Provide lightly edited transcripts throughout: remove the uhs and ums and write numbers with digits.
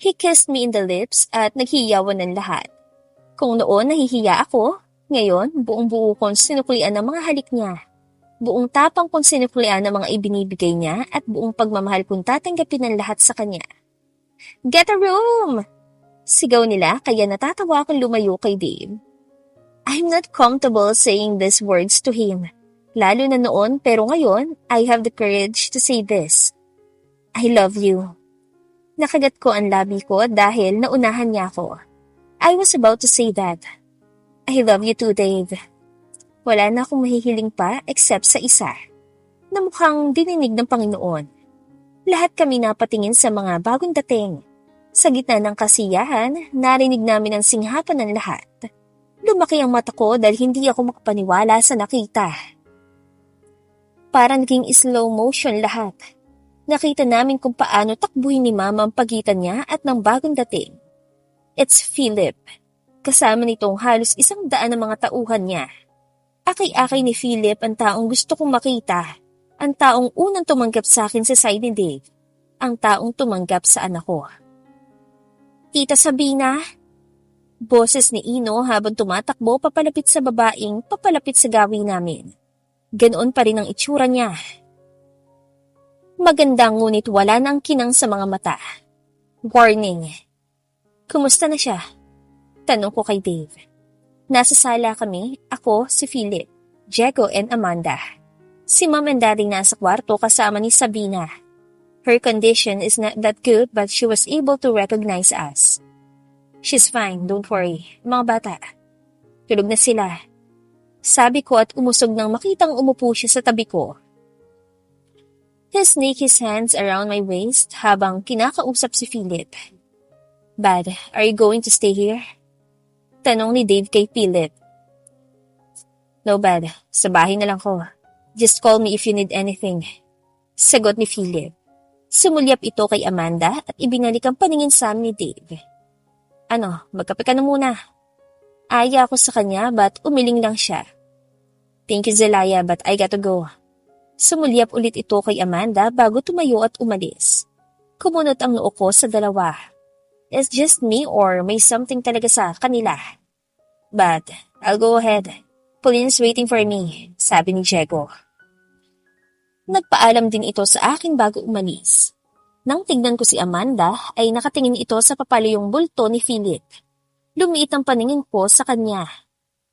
He kissed me in the lips at naghiyawan ng lahat. Kung noon nahihiya ako, ngayon buong-buo kong sinuklian ng mga halik niya. Buong tapang kong sinuklian ng mga ibinibigay niya at buong pagmamahal kong tatanggapin ng lahat sa kanya. Get a room! Sigaw nila kaya natatawa akong lumayo kay Dave. I'm not comfortable saying these words to him. Lalo na noon pero ngayon, I have the courage to say this. I love you. Nakagat ko ang labi ko dahil naunahan niya ako. I was about to say that. I love you too, Dave. Wala na akong mahihiling pa except sa isa, na mukhang dininig ng Panginoon. Lahat kami napatingin sa mga bagong dating. Sa gitna ng kasiyahan, narinig namin ang singhapan ng lahat. Lumaki ang mata ko dahil hindi ako makapaniwala sa nakita. Parang naging slow motion lahat. Nakita namin kung paano takbuhin ni Mama ang pagitan niya at ng bagong dating. It's Philip. Kasama nitong halos 100 na mga tauhan niya. Akay-akay ni Philip ang taong gusto kong makita. Ang taong unang tumanggap sa akin sa side ni Dave. Ang taong tumanggap sa anak ko. Tita Sabina? Boses ni Ino habang tumatakbo papalapit sa babaeng papalapit sa gawi namin. Ganoon pa rin ang itsura niya. Maganda ngunit wala na ang kinang sa mga mata. Warning. Kumusta na siya? Tanong ko kay Dave. Nasa sala kami, ako, si Philip, Diego and Amanda. Si Mom and Daddy nasa kwarto kasama ni Sabina. Her condition is not that good but she was able to recognize us. She's fine, don't worry. Mga bata, tulog na sila. Sabi ko at umusog nang makitang umupo siya sa tabi ko. He snaked his hands around my waist habang kinakausap si Philip. Bad, are you going to stay here? Tanong ni Dave kay Philip. No bad, sa bahay na lang ko. Just call me if you need anything. Sagot ni Philip. Sumulyap ito kay Amanda at ibinalik ang paningin sa amin ni Dave. Ano, magkape ka na muna. Aya ako sa kanya but umiling lang siya. Thank you Zelaya but I got to go. Sumulyap ulit ito kay Amanda bago tumayo at umalis. Kumunot ang noo ko sa dalawa. It's just me or may something talaga sa kanila. But I'll go ahead. Pauline's waiting for me, sabi ni Diego. Nagpaalam din ito sa akin bago umalis. Nang tignan ko si Amanda ay nakatingin ito sa papalayong bulto ni Philip. Lumiit ang paningin ko sa kanya.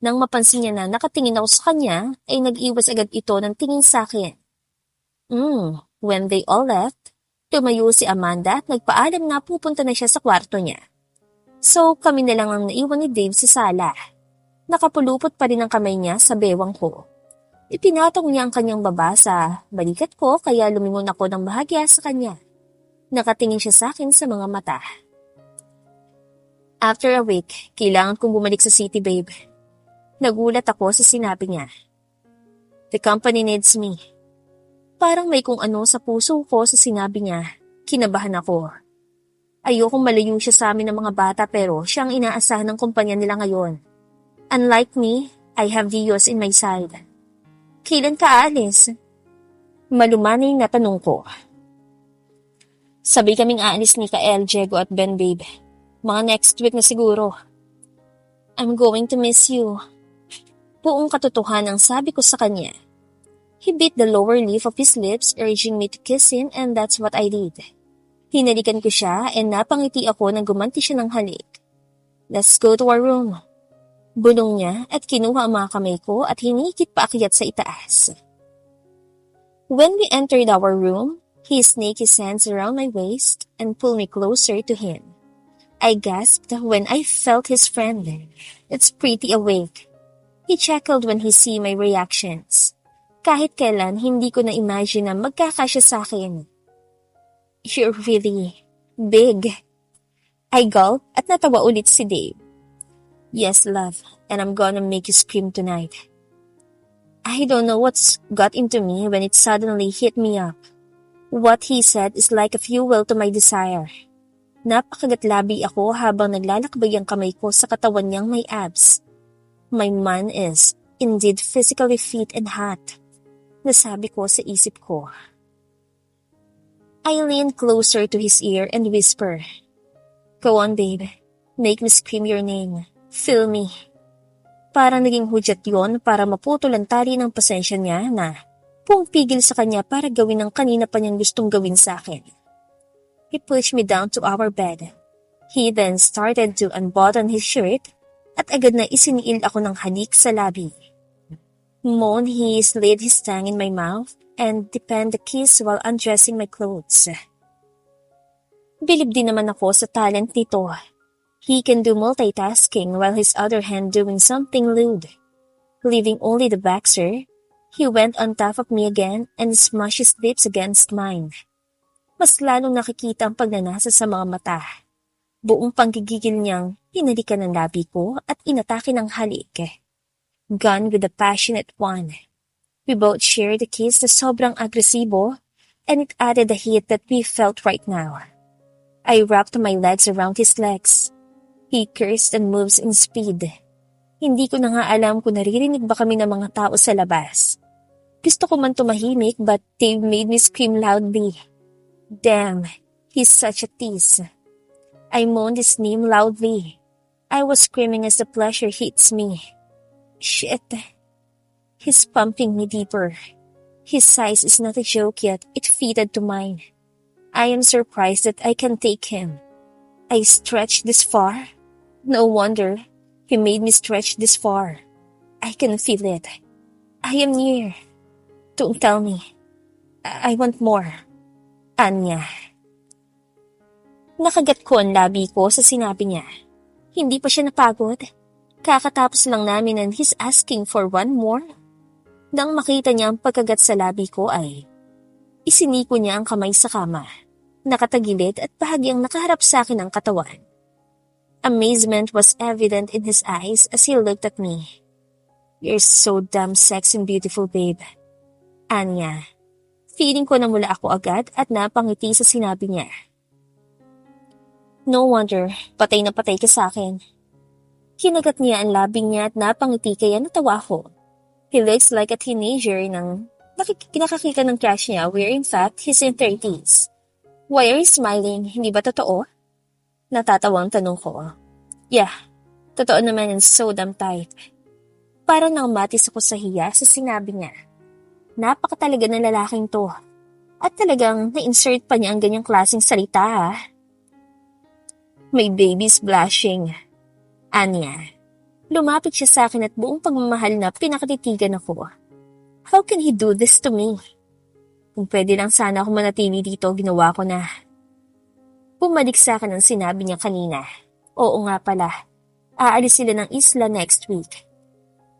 Nang mapansin niya na nakatingin ako sa kanya ay nag-iwas agad ito ng tingin sa akin. When they all left, tumayo si Amanda at nagpaalam na pupunta na siya sa kwarto niya. So kami na lang ang naiwan ni Dave sa sala. Nakapulupot pa rin ang kamay niya sa bewang ko. Ipinatong niya ang kanyang baba sa balikat ko kaya lumingon ako ng bahagya sa kanya. Nakatingin siya sa akin sa mga mata. After a week, kailangan kong bumalik sa city, babe. Nagulat ako sa sinabi niya. The company needs me. Parang may kung ano sa puso ko sa sinabi niya. Kinabahan ako. Ayokong malayo siya sa amin ng mga bata pero siya ang inaasahan ng kumpanya nila ngayon. Unlike me, I have Dios in my side. Kailan ka aalis? Malumanay na tanong ko. Sabay kaming aalis ni Kael, Diego at Ben, babe. Mga next week na siguro. I'm going to miss you. Buong katotohanan ang sabi ko sa kanya. He bit the lower lip of his lips, urging me to kiss him and that's what I did. Hinalikan ko siya and napangiti ako nang gumanti siya ng halik. Let's go to our room. Bulong niya at kinuha ang mga kamay ko at hinikit paakyat sa itaas. When we entered our room, he snaked his hands around my waist and pulled me closer to him. I gasped when I felt his friend. It's pretty awake. He chuckled when he see my reactions. Kahit kailan, hindi ko na-imagine na magkakasya sa akin. You're really big. I gulped at natawa ulit si Dave. Yes, love, and I'm gonna make you scream tonight. I don't know what's got into me when it suddenly hit me up. What he said is like a fuel to my desire. Napakagatlabi ako habang naglalakbay ang kamay ko sa katawan niyang may abs. My man is indeed physically fit and hot. Nasabi ko sa isip ko. I leaned closer to his ear and whisper, Go on, babe. Make me scream your name. Feel me. Parang naging hudyat yon para maputol ang tali ng pasensya niya na pumipigil sa kanya para gawin ang kanina pa niyang gustong gawin sa akin. He pushed me down to our bed. He then started to unbutton his shirt at agad na isiniil ako ng halik sa labi. Moan, he slid his tongue in my mouth and deepened the kiss while undressing my clothes. Bilib din naman ako sa talent nito. He can do multitasking while his other hand doing something lewd. Leaving only the boxer, he went on top of me again and smushed his lips against mine. Mas lalong nakikita ang pagnanasa sa mga mata. Buong panggigigil niyang hinalikan ng labi ko at inatake ng halik. Gone with the passionate one. We both shared a kiss na sobrang agresibo and it added the heat that we felt right now. I wrapped my legs around his legs. He cursed and moves in speed. Hindi ko na nga alam kung naririnig ba kami ng mga tao sa labas. Gusto ko man tumahimik but they made me scream loudly. Damn, he's such a tease. I moaned his name loudly. I was screaming as the pleasure hits me. Shit. He's pumping me deeper. His size is not a joke yet, it fitted to mine. I am surprised that I can take him. I stretched this far. No wonder he made me stretch this far. I can feel it. I am near. Don't tell me. I want more. Anya. Nakagat ko ang labi ko sa sinabi niya. Hindi pa siya napagod. Kakatapos lang namin and he's asking for one more. Nang makita niya ang pagkagat sa labi ko ay isiniko niya ang kamay sa kama. Nakatagilid at bahagyang nakaharap sa akin ang katawan. Amazement was evident in his eyes as he looked at me. You're so damn sexy and beautiful, babe. Anya. Feeling ko na mula ako agad at napangiti sa sinabi niya. No wonder, patay na patay ka sa akin. Kinagat niya ang labing niya at napangiti kaya natawa ako. He looks like a teenager nang nakakita ng crush niya where in fact he's in 30s. Why are you smiling? Hindi ba totoo? Natatawang tanong ko. Yeah, totoo naman and so damn tight. Parang nangmatis ako sa hiya sa sinabi niya. Napakatalaga ng lalaking to. At talagang na-insert pa niya ang ganyang klaseng salita ha. My baby's blushing. Anya. Lumapit siya sa akin at buong pagmamahal na pinakatitigan ako. How can he do this to me? Kung pwede lang sana ako manatili dito, ginawa ko na. Bumalik sa akin ang sinabi niya kanina. Oo nga pala. Aalis sila ng isla next week.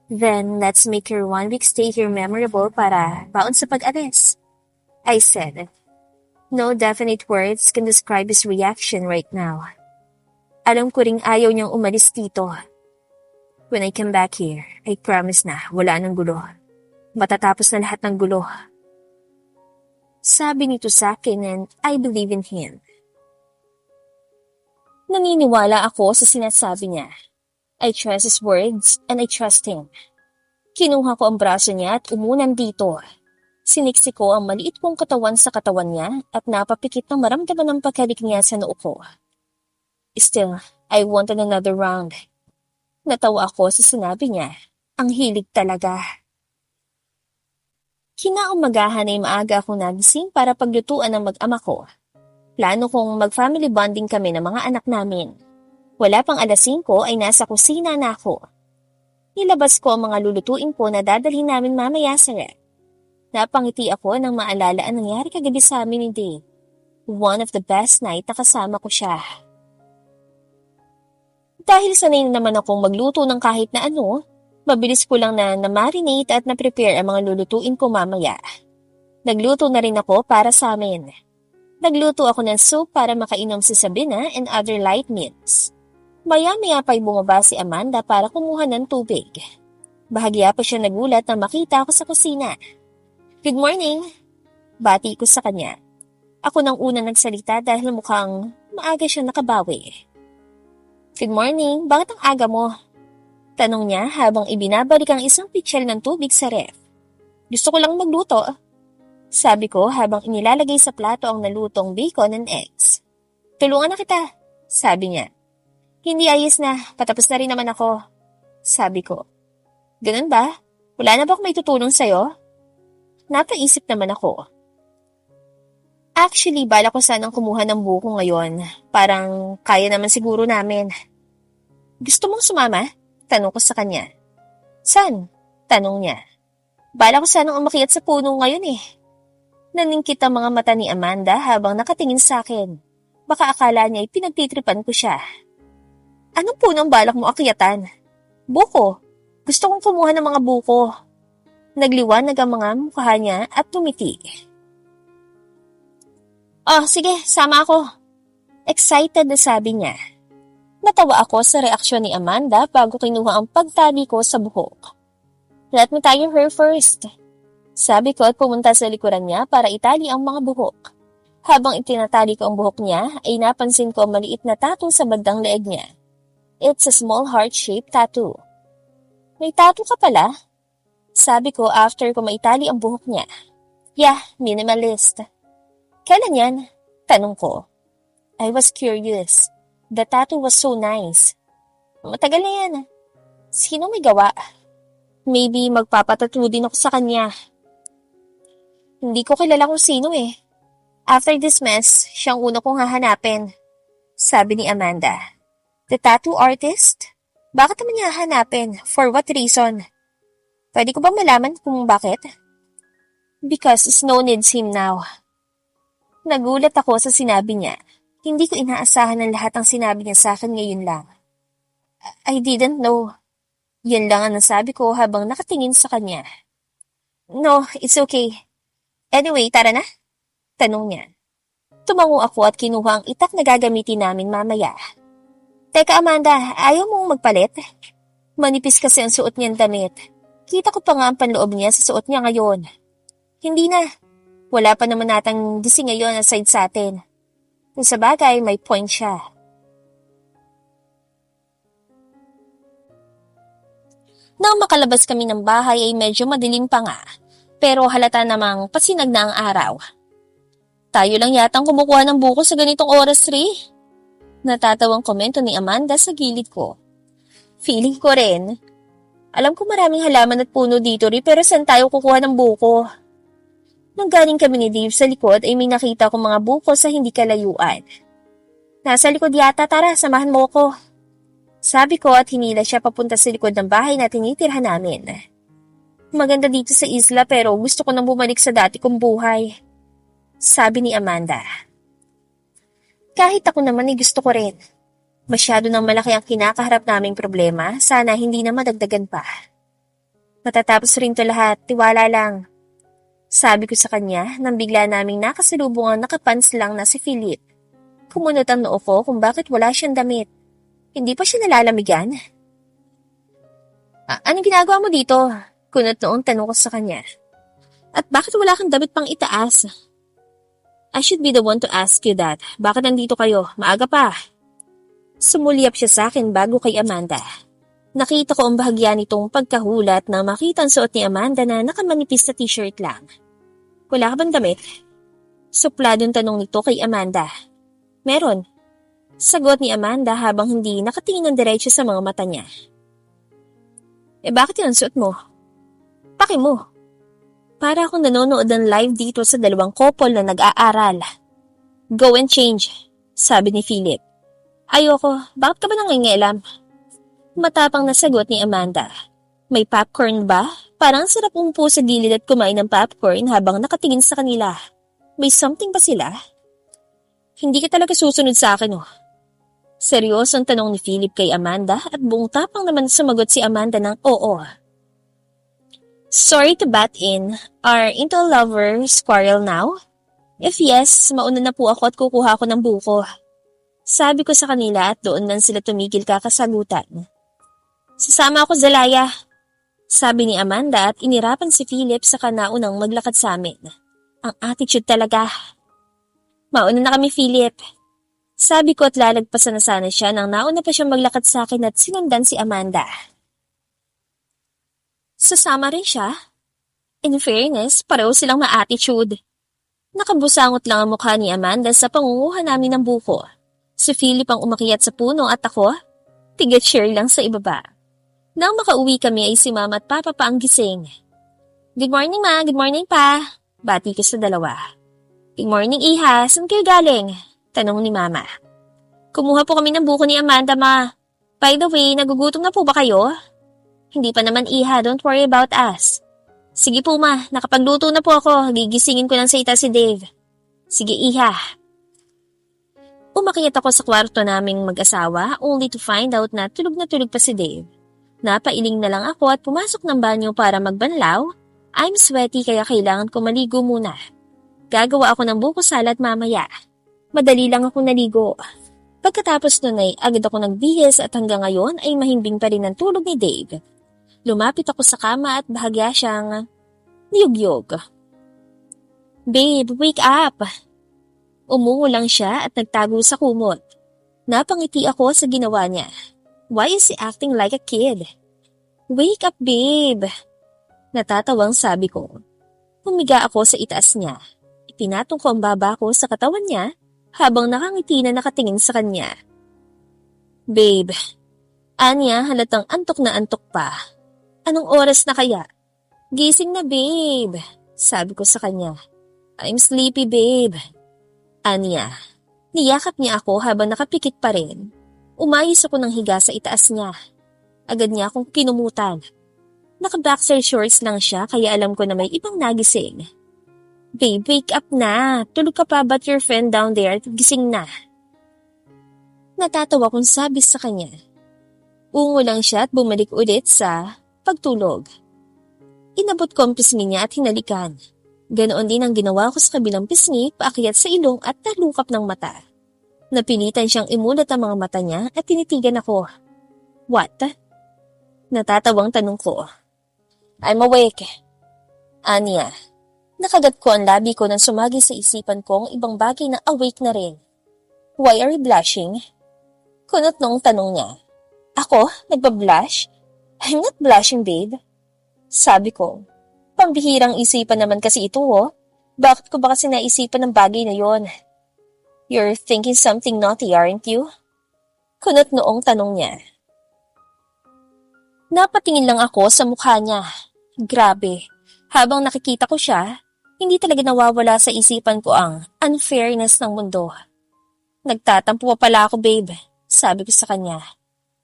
Then, let's make your 1 week stay here memorable para baon sa pag-alis. I said. No definite words can describe his reaction right now. Alam ko ring ayaw niyang umalis dito. When I come back here, I promise na wala nang gulo. Matatapos na lahat ng gulo. Sabi nito sa akin and I believe in him. Naniniwala ako sa sinasabi niya. I trust his words and I trust him. Kinuha ko ang braso niya at umunan dito. Siniksi ko ang maliit kong katawan sa katawan niya at napapikit ng maramdaman ng pagkalik niya sa noo ko. Still, I wanted another round. Natawa ako sa sinabi niya. Ang hilig talaga. Kinaumagahan ay maaga akong nagising para paglutuan ng mag-ama ko. Plano kong mag-family bonding kami ng mga anak namin. Wala pang 5:00 ay nasa kusina na ako. Nilabas ko ang mga lulutuin ko na dadalhin namin mamaya sa rep. Napangiti ako nang maalala ang nangyari kagabi sa amin ni Dave. One of the best night na kasama ko siya. Dahil sanay na naman akong magluto ng kahit na ano, mabilis ko lang na marinate at na-prepare ang mga lulutuin ko mamaya. Nagluto na rin ako para sa amin. Nagluto ako ng soup para makainom si Sabina and other light meals. Maya-maya pa'y bumaba si Amanda para kumuha ng tubig. Bahagya pa siya nagulat na makita ako sa kusina. Good morning! Bati ko sa kanya. Ako nang una nagsalita dahil mukhang maaga siya nakabawi. Good morning, bakit ang aga mo? Tanong niya habang ibinabalik ang isang pitchel ng tubig sa ref. Gusto ko lang magluto. Sabi ko habang inilalagay sa plato ang nalutong bacon and eggs. Tulungan na kita. Sabi niya. Hindi ayos na, patapos na rin naman ako. Sabi ko. Ganun ba? Wala na ba akong may tutulong sa'yo? Napaisip naman ako. Actually, bala ko sanang kumuha ng buko ngayon. Parang kaya naman siguro namin. Gusto mong sumama? Tanong ko sa kanya. Saan? Tanong niya. Bala ko sanang umakyat sa puno ngayon eh. Naningkit ang mga mata ni Amanda habang nakatingin sa akin. Baka akala niya ay pinagtitripan ko siya. Anong punong balak mo akyatan? Buko. Gusto kong kumuha ng mga buko. Nagliwanag ang mga mukha niya at tumiti. Oh, sige, sama ako. Excited na sabi niya. Natawa ako sa reaksyon ni Amanda bago kinuha ang pagtali ko sa buhok. Let me tie your hair first. Sabi ko at pumunta sa likuran niya para itali ang mga buhok. Habang itinatali ko ang buhok niya, ay napansin ko ang maliit na tattoo sa bandang leeg niya. It's a small heart-shaped tattoo. May tattoo ka pala? Sabi ko after ko maitali ang buhok niya. Yeah, minimalist. Kailan yan? Tanong ko. I was curious. The tattoo was so nice. Matagal na yan. Sino may gawa? Maybe magpapatattoo din ako sa kanya. Hindi ko kilala kung sino eh. After this mess, siyang una kong hahanapin. Sabi ni Amanda. The tattoo artist? Bakit naman niya hahanapin? For what reason? Pwede ko bang malaman kung bakit? Because Snow needs him now. Nagulat ako sa sinabi niya. Hindi ko inaasahan ng lahat ang sinabi niya sa akin ngayon lang. I didn't know. Yan lang ang nasabi ko habang nakatingin sa kanya. No, it's okay. Anyway, tara na? Tanong niya. Tumango ako at kinuha ang itak na gagamitin namin mamaya. Teka Amanda, ayaw mong magpalit? Manipis kasi ang suot niyang damit. Kita ko pa nga ang panloob niya sa suot niya ngayon. Hindi na. Wala pa naman natang gising ngayon aside sa atin. Kung sa bagay, may point siya. Nang makalabas kami ng bahay ay medyo madilim pa nga. Pero halata namang pasinag na ang araw. Tayo lang yatang kumukuha ng buko sa ganitong oras, Ri. Natatawang komento ni Amanda sa gilid ko. Feeling ko rin. Alam ko maraming halaman at puno dito, Ri, pero saan tayo kukuha ng buko? Nang galing kami ni Dave sa likod ay may nakita kong mga buko sa hindi kalayuan. Nasa likod yata, tara, samahan mo ko. Sabi ko at hinila siya papunta sa likod ng bahay na tinitirhan namin. Maganda dito sa isla pero gusto ko nang bumalik sa dati kong buhay. Sabi ni Amanda. Kahit ako naman ay gusto ko rin. Masyado nang malaki ang kinakaharap naming problema, sana hindi na madagdagan pa. Matatapos rin to lahat, tiwala lang. Sabi ko sa kanya nang bigla naming nakasalubong ang nakapants lang na si Philip. Kumunot ang noo ko kung bakit wala siyang damit. Hindi pa siya nalalamigan. Anong ginagawa mo dito? Kunot noong tanong ko sa kanya. At bakit wala kang damit pang itaas? I should be the one to ask you that. Bakit nandito kayo? Maaga pa. Sumulyap siya sa akin bago kay Amanda. Nakita ko ang bahagya nitong pagkahulat nang makita ang suot ni Amanda na nakamanipis na t-shirt lang. Wala ka bang damit? Supladong tanong nito kay Amanda. Meron. Sagot ni Amanda habang hindi nakatingin ng diretso sa mga mata niya. Bakit yun ang suot mo? Paki mo. Para akong nanonood ng live dito sa dalawang couple na nag-aaral. Go and change, sabi ni Philip. Ayoko, bakit ka ba nangingialam? Matapang na sagot ni Amanda. May popcorn ba? Parang sarap umpo sa gilid at kumain ng popcorn habang nakatingin sa kanila. May something ba sila? Hindi ka talaga susunod sa akin, oh. Seryosong tanong ni Philip kay Amanda at buong tapang naman sumagot si Amanda ng oo. Sorry to butt in. Are into lovers quarrel now? If yes, mauna na po ako at kukuha ako ng buko. Sabi ko sa kanila at doon lang sila tumigil kakasagutan. Sasama ako, Zalaya. Sabi ni Amanda at inirapan si Philip sa kanaunang maglakad sa amin. Ang attitude talaga. Mauna na kami, Philip. Sabi ko at lalagpasan na sana siya nang nauna pa siyang maglakad sa akin at sinundan si Amanda. Sasama rin siya? In fairness, pareho silang ma-attitude. Nakabusangot lang ang mukha ni Amanda sa pangunguha namin ng buko. Si Philip ang umakyat sa puno at ako, tiga-cheer lang sa ibaba. Nang makauwi kami ay si Mama at Papa pa ang gising. Good morning, Ma. Good morning, Pa. Bati ko sa dalawa. Good morning, Iha. Saan kayo galing? Tanong ni Mama. Kumuha po kami ng buko ni Amanda, Ma. By the way, nagugutom na po ba kayo? Hindi pa naman, Iha. Don't worry about us. Sige po, Ma. Nakapagluto na po ako. Gigisingin ko lang sa ita si Dave. Sige, Iha. Umakyat ako sa kwarto naming mag-asawa only to find out na tulog pa si Dave. Napailing na lang ako at pumasok ng banyo para magbanlaw. I'm sweaty kaya kailangan ko maligo muna. Gagawa ako ng buko salad mamaya. Madali lang ako naligo. Pagkatapos nun ay agad ako nagbihis at hanggang ngayon ay mahimbing pa rin ang tulog ni Dave. Lumapit ako sa kama at bahagya siyang niyog-yog. Babe, wake up! Umungo lang siya at nagtago sa kumot. Napangiti ako sa ginawa niya. Why is he acting like a kid? Wake up, babe! Natatawang sabi ko. Humiga ako sa itaas niya. Ipinatong ko ang baba ko sa katawan niya habang nakangiti na nakatingin sa kanya. Babe, anya halatang antok na antok pa. Anong oras na kaya? Gising na, babe, sabi ko sa kanya. I'm sleepy, babe. Anya, niyakap niya ako habang nakapikit pa rin. Umayos ako ng higa sa itaas niya. Agad niya akong kinumutan. Naka-boxer shorts lang siya kaya alam ko na may ibang nagising. Babe, wake up na. Tulog ka pa ba't your friend down there gising na? Natatawa kong sabi sa kanya. Ungo lang siya at bumalik ulit sa pagtulog. Inabot ko ang pisngi niya at hinalikan. Ganoon din ang ginawa ko sa kabilang pisngi, paakyat sa ilong at talukap ng mata. Napilitan siyang imulat ang mga mata niya at tinitigan ako. What? Natatawang tanong ko. I'm awake. Anya, nakagat ko ang labi ko nang sumagi sa isipan ko ang ibang bagay na awake na rin. Why are you blushing? Kunot nung tanong niya. Ako? Nagbablush? I'm not blushing, babe. Sabi ko. Pambihirang isipan naman kasi ito, oh. Bakit ko ba kasi naisipan ng bagay na yon? You're thinking something naughty, aren't you? Kunot noong tanong niya. Napatingin lang ako sa mukha niya. Grabe. Habang nakikita ko siya, hindi talaga nawawala sa isipan ko ang unfairness ng mundo. Nagtatampo pa pala ako, babe. Sabi ko sa kanya.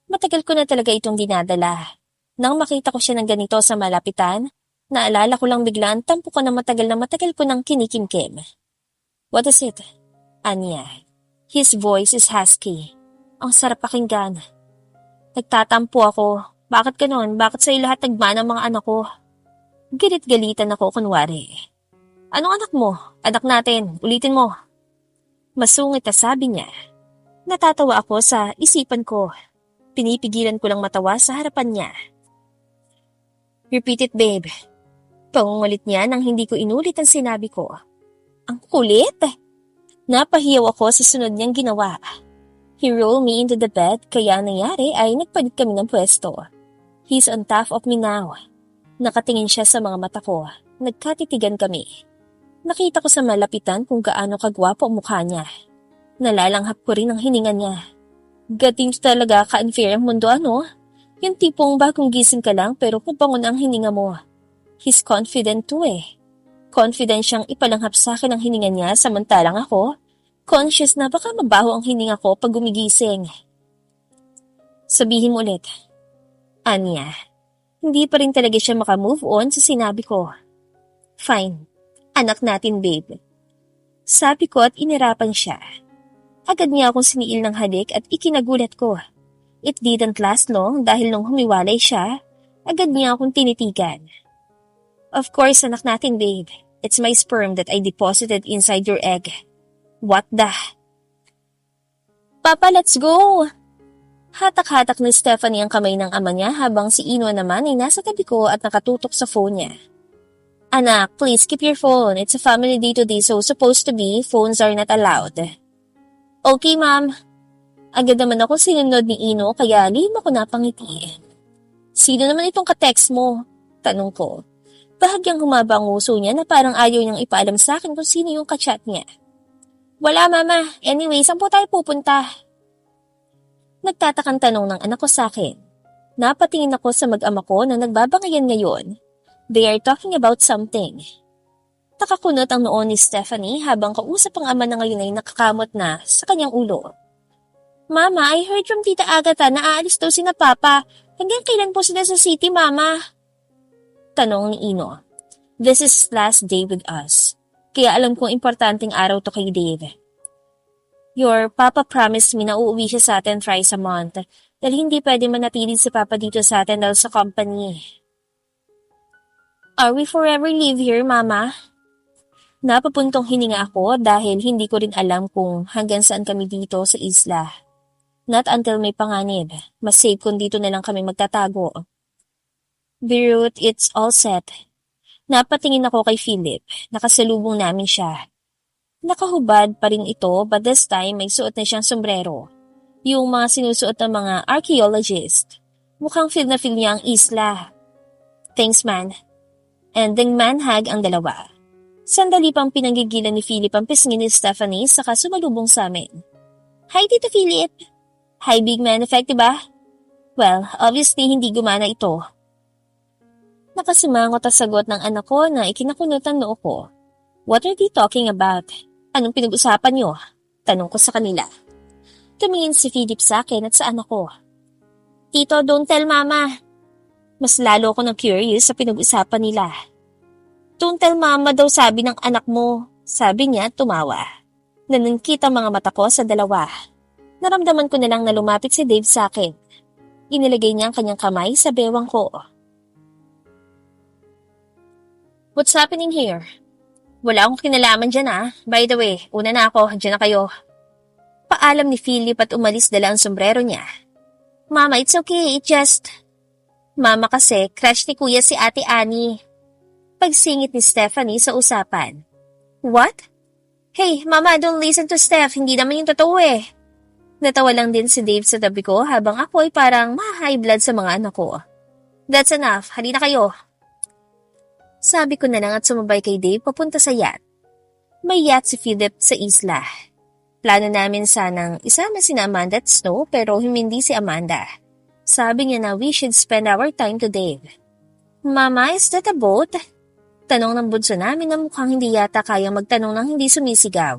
Matagal ko na talaga itong dinadala. Nang makita ko siya ng ganito sa malapitan, naalala ko lang bigla ang tampo ko na matagal ko ng kinikimkim. What is it? Anya. His voice is husky. Ang sarap pakinggan. Nagtatampo ako. Bakit ganon? Bakit sa'yo lahat nagmana ang mga anak ko? Galit-galitan ako kunwari. Anong anak mo? Anak natin. Ulitin mo. Masungit na sabi niya. Natatawa ako sa isipan ko. Pinipigilan ko lang matawa sa harapan niya. Repeat it, babe. Pangungulit niya nang hindi ko inulit ang sinabi ko. Ang kulit? Napahiyaw ako sa sunod niyang ginawa. He rolled me into the bed kaya nangyari ay nagpalit kami ng pwesto. He's on top of me now. Nakatingin siya sa mga mata ko. Nagkatitigan kami. Nakita ko sa malapitan kung gaano kagwapo ang mukha niya. Nalalanghap ko rin ang hininga niya. Gating talaga ka-unfair ang mundo, ano? Yung tipong bagong gising ka lang pero pabangon ang hininga mo. He's confident too eh. Confident siyang ipalanghap sa akin ang hininga niya samantalang ako, conscious na baka mabaho ang hininga ko pag gumigising. Sabihin mo ulit. Anya, hindi pa rin talaga siya makamove on sa sinabi ko. Fine, anak natin babe. Sabi ko at inirapan siya. Agad niya akong siniil ng halik at ikinagulat ko. It didn't last long dahil nung humiwalay siya, agad niya akong tinitigan. Of course, anak natin babe. It's my sperm that I deposited inside your egg. What the? Papa, let's go! Hatak-hatak ni Stephanie ang kamay ng ama niya habang si Ino naman ay nasa tabi ko at nakatutok sa phone niya. Anak, please keep your phone. It's a family day today so supposed to be, phones are not allowed. Okay, ma'am. Agad naman ako sinunod ni Ino kaya lihim ako napangiti. Sino naman itong ka-text mo? Tanong ko. Bahagyang humaba ang uso niya na parang ayaw niyang ipaalam sa akin kung sino yung ka-chat niya. Wala, mama. Anyway, saan po tayo pupunta? Nagtatakang tanong ng anak ko sa akin. Napatingin ako sa mag-ama ko na nagbabangayan ngayon. They are talking about something. Nakakunot ang noon ni Stephanie habang kausap ang ama na ngayon ay nakakamot na sa kanyang ulo. Mama, I heard from Tita Agatha na aalis daw sina Papa. Hanggang kailan po sila sa city, Mama? Tanong ni Ino. This is last day with us. Kaya alam kong importanteng araw to kay Dave. Your Papa promised me na uuwi siya sa atin thrice a month dahil hindi pwede manatili si Papa dito sa atin dahil sa company. Are we forever live here, Mama? Napapuntong hininga ako dahil hindi ko rin alam kung hanggang saan kami dito sa isla. Not until may panganib. Mas safe kung dito na lang kami magtatago. Beirut, it's all set. Napatingin ako kay Philip. Nakasalubong namin siya. Nakahubad pa rin ito but this time may suot na siyang sombrero. Yung mga sinusuot ng mga archaeologist. Mukhang feel na feel niya ang isla. Thanks, man. And then manhag ang dalawa. Sandali pang pinanggigilan ni Philip ang pisngin ni Stephanie saka sumalubong sa amin. Hi, Tito Philip! Hi, big man effect, diba? Well, obviously hindi gumana ito. Nakasimangot ang sagot ng anak ko na ikinakunot ang noo ko. What are they talking about? Anong pinag-usapan niyo? Tanong ko sa kanila. Tumingin si Philip sa akin at sa anak ko. Tito, don't tell Mama. Mas lalo ako ng curious sa pinag-usapan nila. Don't tell Mama daw sabi ng anak mo. Sabi niya, tumawa. Nanungkit ang mga mata ko sa dalawa. Naramdaman ko na lang na lumapit si Dave sa akin. Inilagay niya ang kanyang kamay sa bewang ko. What's happening here? Wala akong kinalaman dyan By the way, una na ako, dyan na kayo. Paalam ni Philip at umalis dala ang sombrero niya. Mama, it's okay, it just... Mama kasi, crush ni Kuya si Ate Annie. Pagsingit ni Stephanie sa usapan. What? Hey, Mama, don't listen to Steph. Hindi naman yung totoo Natawa lang din si Dave sa tabi ko habang ako ay parang ma-high blood sa mga anak ko. That's enough. Halina kayo. Sabi ko na lang at sumabay kay Dave papunta sa yacht. May yacht si Philip sa isla. Plano namin sanang isama sina Amanda at Snow pero hindi si Amanda. Sabi niya na we should spend our time to Dave. Mama, is that a boat? Tanong ng bunso namin na mukhang hindi yata kayang magtanong ng hindi sumisigaw.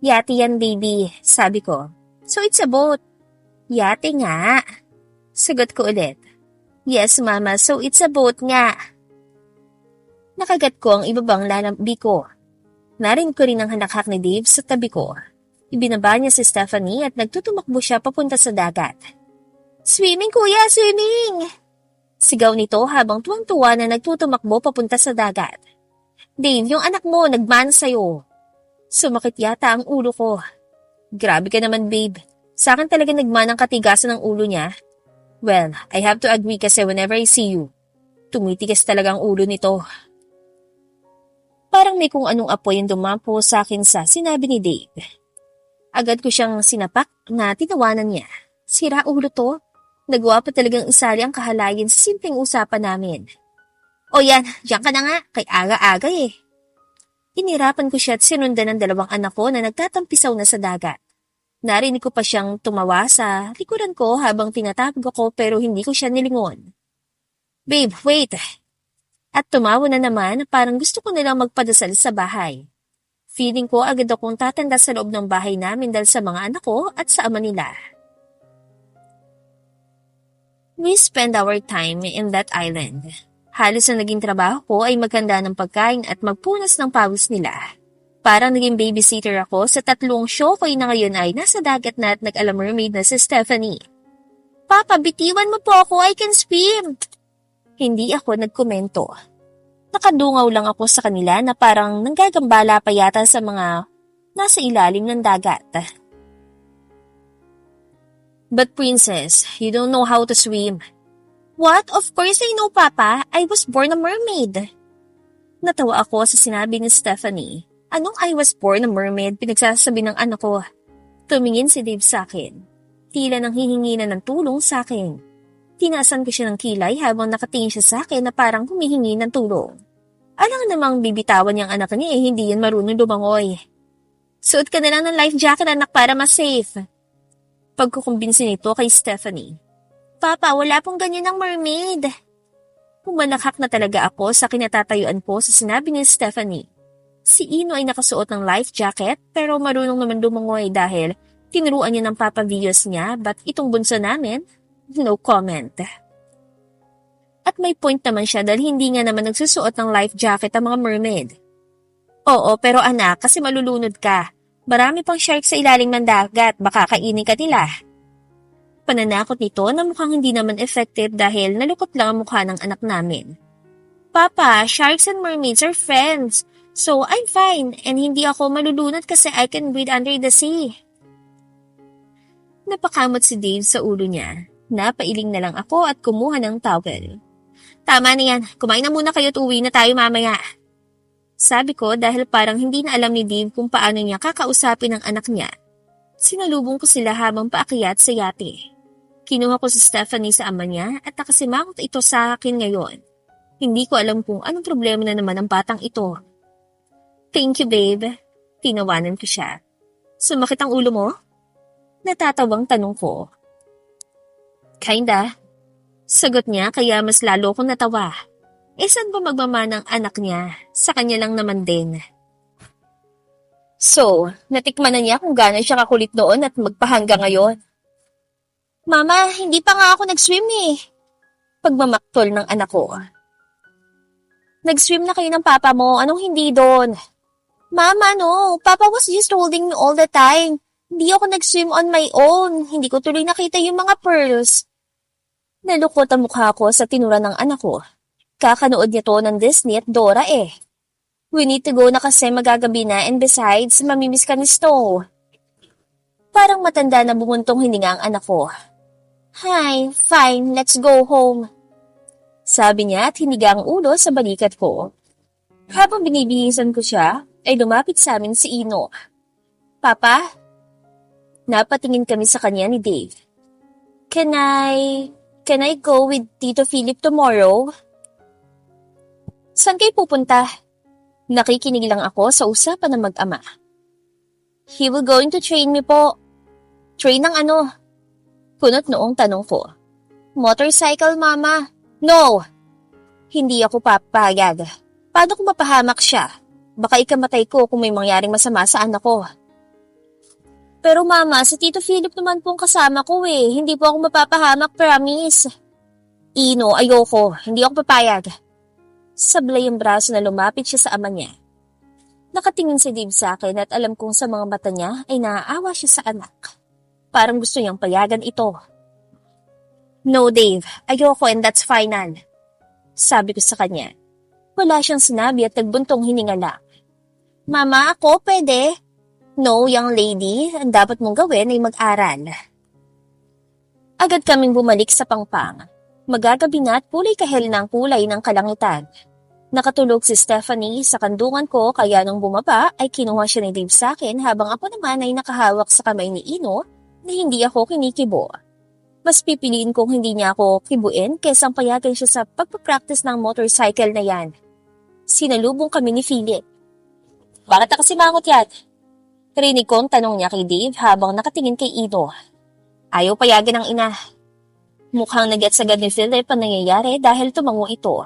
Yate yan, baby, sabi ko. So it's a boat. Yate nga. Sagot ko ulit. Yes, Mama, so it's a boat nga. Nakagat ko ang ibabang lalambi ko. Narinig ko rin ang hanakhak ni Dave sa tabi ko. Ibinaba niya si Stephanie at nagtutumakbo siya papunta sa dagat. Swimming, kuya, swimming! Sigaw nito habang tuwang-tuwa na nagtutumakbo papunta sa dagat. Dave, yung anak mo, nagmana sa'yo. Sumakit yata ang ulo ko. Grabe ka naman, babe. Sa akin talaga nagmanang katigasan ng ulo niya. Well, I have to agree kasi whenever I see you, tumitigas talaga ang ulo nito. Parang may kung anong apoy ang dumapo sa akin sa sinabi ni Dave. Agad ko siyang sinapak na tinawanan niya. Sira ulo to. Nagawa pa talagang isali ang kahalayan sa simpleng usapan namin. O yan, diyan ka na nga, kay aga-aga Inirapan ko siya at sinundan ng dalawang anak ko na nagtatampisaw na sa dagat. Narinig ko pa siyang tumawa sa likuran ko habang tinatapog ako pero hindi ko siya nilingon. Babe, wait. At tumawa na naman parang gusto ko nilang magpadasal sa bahay. Feeling ko agad akong tatanda sa loob ng bahay namin dahil sa mga anak ko at sa ama nila. We spend our time in that island. Halos na naging trabaho ko ay maghanda ng pagkain at magpunas ng pawis nila. Parang naging babysitter ako sa 3 show ko na ngayon ay nasa dagat na at nag-ala mermaid na si Stephanie. Papa, bitiwan mo po ako, I can swim! Hindi ako nagkomento. Nakadungaw lang ako sa kanila na parang nanggagambala pa yata sa mga nasa ilalim ng dagat. But princess, you don't know how to swim. What? Of course I know, Papa. I was born a mermaid. Natawa ako sa sinabi ni Stephanie. Anong I was born a mermaid pinagsasabi ng anak ko? Tumingin si Dave sa akin. Tila nang hihingi na ng tulong sa akin. Tinasan ko siya ng kilay habang nakatingin siya sa akin na parang humihingi ng tulong. Alam namang bibitawan niyang anak niya hindi yan marunong lumangoy. Suot ka na lang ng life jacket, anak, para mas safe. pagkukumbinsi nito kay Stephanie. Papa, wala pong ganyan ng mermaid. Pumalakak na talaga ako sa kinatatayuan ko sa sinabi ni Stephanie. Si Ino ay nakasuot ng life jacket pero marunong naman lumangoy dahil tinuruan niya ng Papa Vios niya, but itong bunso namin, no comment. At may point naman siya dahil hindi nga naman nagsusuot ng life jacket ang mga mermaid. Oo, pero anak, kasi malulunod ka. Marami pang shark sa ilalim ng dagat, baka kainin ka nila. Pananakot nito na mukhang hindi naman effective dahil nalukot lang ang mukha ng anak namin. Papa, sharks and mermaids are friends, so I'm fine and hindi ako malulunod kasi I can breathe under the sea. Napakamot si Dave sa ulo niya. Napailing na lang ako at kumuha ng towel. Tama na yan, kumain na muna kayo at uwi na tayo mamaya. Sabi ko dahil parang hindi na alam ni Dave kung paano niya kakausapin ang anak niya. Sinalubong ko sila habang paakyat sa yate. Kinuha ko si Stephanie sa ama niya at nakasimangot ito sa akin ngayon. Hindi ko alam kung anong problema na naman ang batang ito. Thank you, babe. Tinawanan ko siya. Sumakit ang ulo mo? Natatawang tanong ko. Kinda. Sagot niya kaya mas lalo akong natawa. Saan ba magmamana ng anak niya? Sa kanya lang naman din. So, natikman na niya kung gaano siya kakulit noon at magpahangga ngayon. Mama, hindi pa nga ako nag-swim eh. Pagmamaktol ng anak ko. Nag-swim na kayo ng papa mo, anong hindi doon? Mama, no. Papa was just holding me all the time. Hindi ako nag-swim on my own. Hindi ko tuloy nakita yung mga pearls. Nalukot ang mukha ko sa tinura ng anak ko. Kakanood niya to ng Disney at Dora eh. We need to go na kasi magagabi na and besides, mamimiss ka ni Snow. Parang matanda na bumuntong hininga ang anak ko. Hi, fine, let's go home. Sabi niya at hiniga ang ulo sa balikat ko. Habang binibihisan ko siya, ay lumapit sa amin si Ino. Papa? Napatingin kami sa kanya ni Dave. Can I go with Tito Philip tomorrow? Saan kayo pupunta? Nakikinig lang ako sa usapan ng mag-ama. He will going to train me po. Train ng ano? Kunot noong tanong ko. Motorcycle, mama. No! Hindi ako papayag. Paano kung mapahamak siya? Baka ikamatay ko kung may mangyaring masama sa anak ko. Pero mama, si Tito Philip naman pong kasama ko eh. Hindi po ako mapapahamak, promise. Ino, ayoko. Hindi ako papayag. Sablay ang braso na lumapit siya sa ama niya. Nakatingin si Dave sa akin at alam kong sa mga mata niya ay naaawa siya sa anak. Parang gusto niyang payagan ito. No, Dave. Ayoko and that's final. Sabi ko sa kanya. Wala siyang sinabi at nagbuntong hininga lang. Mama, ako pwede? No, young lady. Ang dapat mong gawin ay mag-aral. Agad kaming bumalik sa pangpang. Magagabi na at kulay kahel na ang kulay ng kalangitan. Nakatulog si Stephanie sa kandungan ko kaya nung bumaba ay kinuha siya ni Dave sa akin habang ako naman ay nakahawak sa kamay ni Ino na hindi ako kinikibo. Mas pipiliin kong hindi niya ako kibuin kaysa payagan siya sa pagpapractice ng motorcycle na yan. Sinalubong kami ni Philip. Bakit nakasimangot yan? Rinig ko ang tanong niya kay Dave habang nakatingin kay Ino. Ayaw payagan ng ina. Mukhang nag-gets agad ni Philip ang nangyayari dahil tumango ito.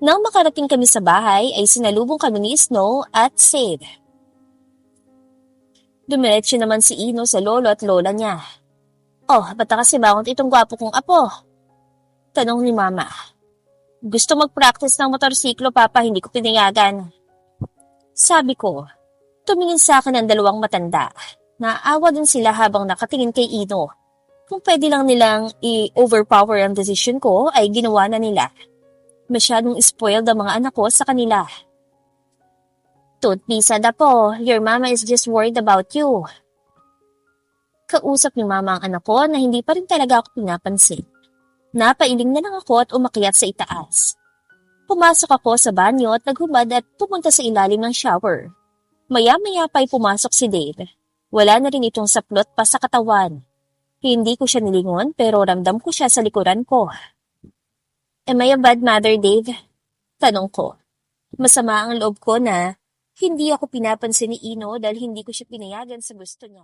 Nang makarating kami sa bahay ay sinalubong kami ni Snow at Sade. Dumiretso naman si Ino sa lolo at lola niya. Oh, ba't nakasimangot itong gwapo kong apo? Tanong ni Mama. Gusto mag-practice ng motorsiklo, Papa, hindi ko pinayagan. Sabi ko, tumingin sa akin ang dalawang matanda. Naawa din sila habang nakatingin kay Ino. Kung pwede lang nilang i-overpower ang decision ko, ay ginawa na nila. Masyadong spoiled ang mga anak ko sa kanila. Tutpisa na po, your mama is just worried about you. Kausap ni Mama ang anak ko na hindi pa rin talaga ako pinapansin. Napailing na lang ako at umakyat sa itaas. Pumasok ako sa banyo at naghubad at pumunta sa ilalim ng shower. Maya-maya pa'y pumasok si Dave. Wala na rin itong saplot pa sa katawan. Hindi ko siya nilingon pero ramdam ko siya sa likuran ko. Am I a bad mother, Dave? Tanong ko. Masama ang loob ko na hindi ako pinapansin ni Ino dahil hindi ko siya pinayagan sa gusto niya.